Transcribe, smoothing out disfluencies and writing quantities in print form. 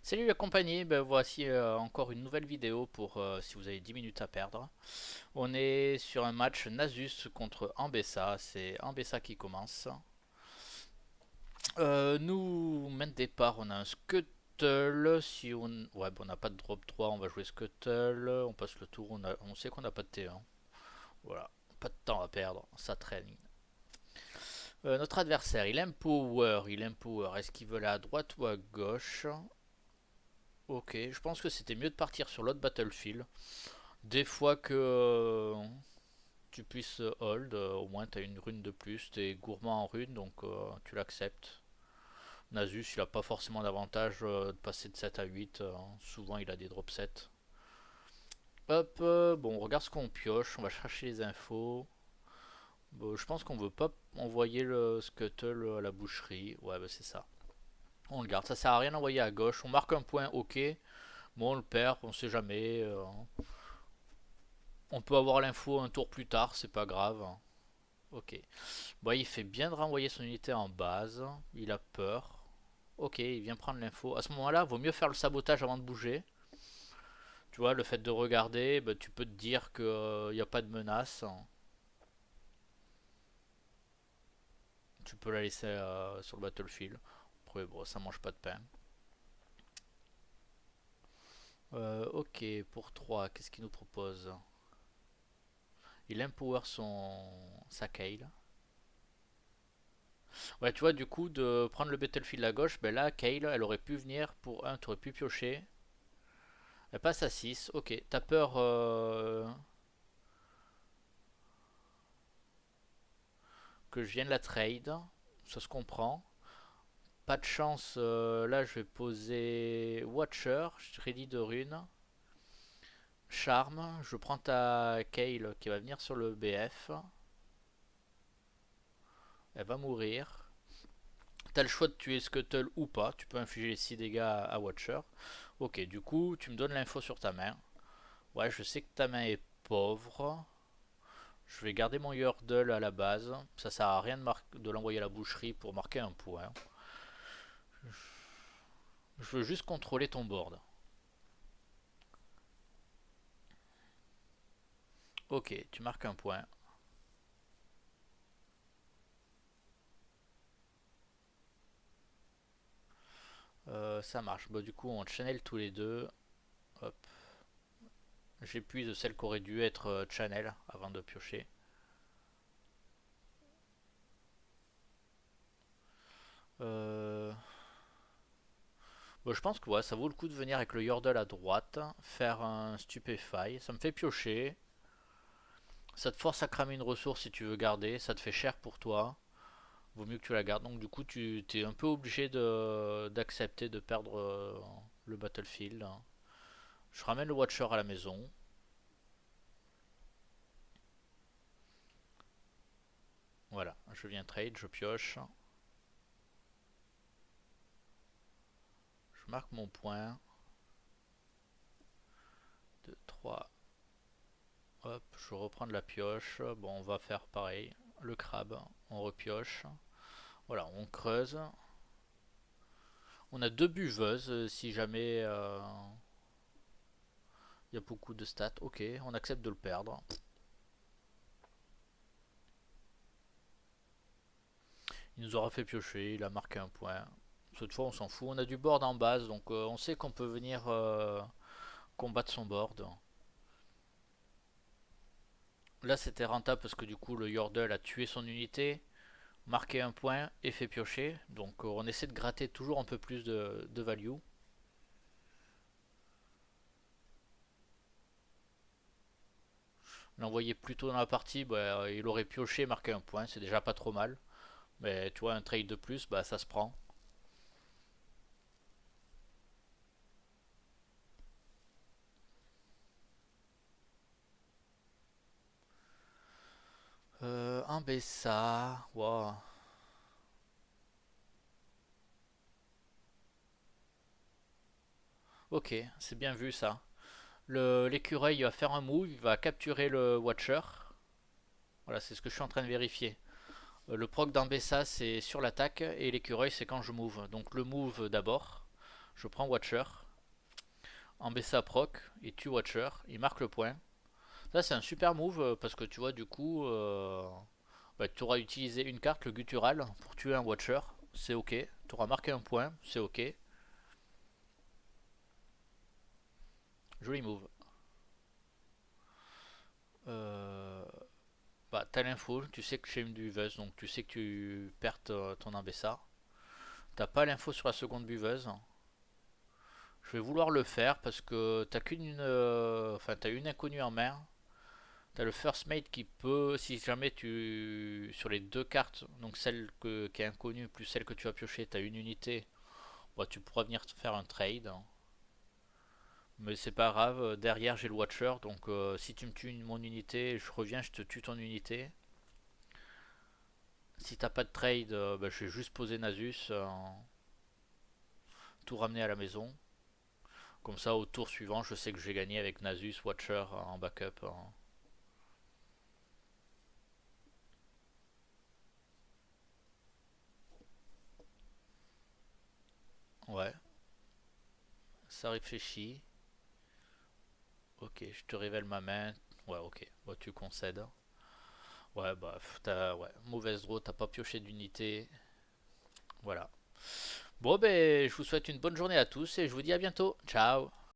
Salut la compagnie, ben voici encore une nouvelle vidéo pour si vous avez 10 minutes à perdre. On est sur un match Nasus contre Ambessa, c'est Ambessa qui commence. Nous, main de départ, on a un Scuttle, si on... Ouais, bon, on n'a pas de drop 3, on va jouer Scuttle, on passe le tour, on sait qu'on n'a pas de T1. Voilà, pas de temps à perdre, ça traîne. Notre adversaire, il empower, est-ce qu'il veut aller à droite ou à gauche? Ok, je pense que c'était mieux de partir sur l'autre battlefield. Des fois que tu puisses hold, au moins tu as une rune de plus, tu es gourmand en rune donc tu l'acceptes. Nasus il a pas forcément d'avantage de passer de 7 à 8, souvent il a des drop 7. Hop, bon on regarde ce qu'on pioche, on va chercher les infos. Bon, je pense qu'on veut pas envoyer le scuttle à la boucherie, ouais bah c'est ça. On le garde, ça sert à rien d'envoyer à gauche, on marque un point ok, bon on le perd, on sait jamais. On peut avoir l'info un tour plus tard, c'est pas grave. Ok. Bon, il fait bien de renvoyer son unité en base. Il a peur. Ok, il vient prendre l'info. À ce moment-là, vaut mieux faire le sabotage avant de bouger. Tu vois, le fait de regarder, bah, tu peux te dire qu'il n'y a pas de menace. Tu peux la laisser sur le battlefield. Après, bon, ça mange pas de pain. Ok, pour 3, qu'est-ce qu'il nous propose? Il empower sa Kayle. Ouais, tu vois, du coup, de prendre le battlefield à gauche, ben là, Kayle, elle aurait pu venir pour un, tu aurais pu piocher. Elle passe à 6. Ok, t'as peur que je vienne la trade. Ça se comprend. Pas de chance. Là, je vais poser Watcher. Je ready de rune. Charme. Je prends ta Kayle qui va venir sur le BF. Elle va mourir. T'as le choix de tuer Scuttle ou pas. Tu peux infliger les 6 dégâts à Watcher. Ok, du coup, tu me donnes l'info sur ta main. Ouais, je sais que ta main est pauvre. Je vais garder mon Yordle à la base. Ça sert à rien de l'envoyer à la boucherie pour marquer un point. Je veux juste contrôler ton board. Ok, tu marques un point. Ça marche. Bon, du coup, on channel tous les deux. Hop. J'épuise celle qui aurait dû être channel avant de piocher. Euh... Bon, je pense que ouais, ça vaut le coup de venir avec le Yordle à droite, faire un Stupefy. Ça me fait piocher. Ça te force à cramer une ressource si tu veux garder. Ça te fait cher pour toi. Vaut mieux que tu la gardes. Donc du coup, tu es un peu obligé d'accepter de perdre le battlefield. Je ramène le Watcher à la maison. Voilà, je viens trade, je pioche. Je marque mon point. 2, 3. Hop, je reprends de la pioche. Bon, on va faire pareil. Le crabe, on repioche. Voilà, on creuse. On a deux buveuses si jamais il y a beaucoup de stats. Ok, on accepte de le perdre. Il nous aura fait piocher, il a marqué un point. Cette fois, on s'en fout. On a du board en base, donc on sait qu'on peut venir combattre son board. Là, c'était rentable parce que du coup, le Yordle a tué son unité, marqué un point et fait piocher. Donc, on essaie de gratter toujours un peu plus de value. L'envoyer plus tôt dans la partie, bah, il aurait pioché, marqué un point, c'est déjà pas trop mal. Mais tu vois, un trade de plus, bah, ça se prend. Un Bessa, wow. Ok, c'est bien vu ça. L'écureuil va faire un move, il va capturer le Watcher. Voilà, c'est ce que je suis en train de vérifier. Le proc d'Ambessa c'est sur l'attaque et l'écureuil c'est quand je move. Donc le move d'abord. Je prends Watcher. Ambessa proc, il tue Watcher, il marque le point. Ça c'est un super move parce que tu vois du coup bah, tu auras utilisé une carte, le guttural, pour tuer un Watcher, c'est ok. Tu auras marqué un point, c'est ok. Joli move. Euh, Bah t'as l'info, tu sais que j'ai une buveuse, donc tu sais que tu perds ton Ambessa. T'as pas l'info sur la seconde buveuse. Je vais vouloir le faire parce que t'as qu'une enfin t'as une inconnue en main. T'as le first mate qui peut, si jamais tu sur les deux cartes, donc qui est inconnue plus celle que tu as pioché, t'as une unité, bah, tu pourras venir te faire un trade. Mais c'est pas grave, derrière j'ai le Watcher, donc si tu me tues mon unité, je reviens, je te tue ton unité. Si t'as pas de trade, bah, je vais juste poser Nasus, tout ramener à la maison. Comme ça, au tour suivant, je sais que j'ai gagné avec Nasus, Watcher en backup. Ouais, ça réfléchit. Ok, je te révèle ma main. Ouais, ok, bah, tu concèdes. Ouais, bah, t'as, ouais, mauvaise draw, t'as pas pioché d'unité. Voilà. Bon, ben, je vous souhaite une bonne journée à tous et je vous dis à bientôt. Ciao!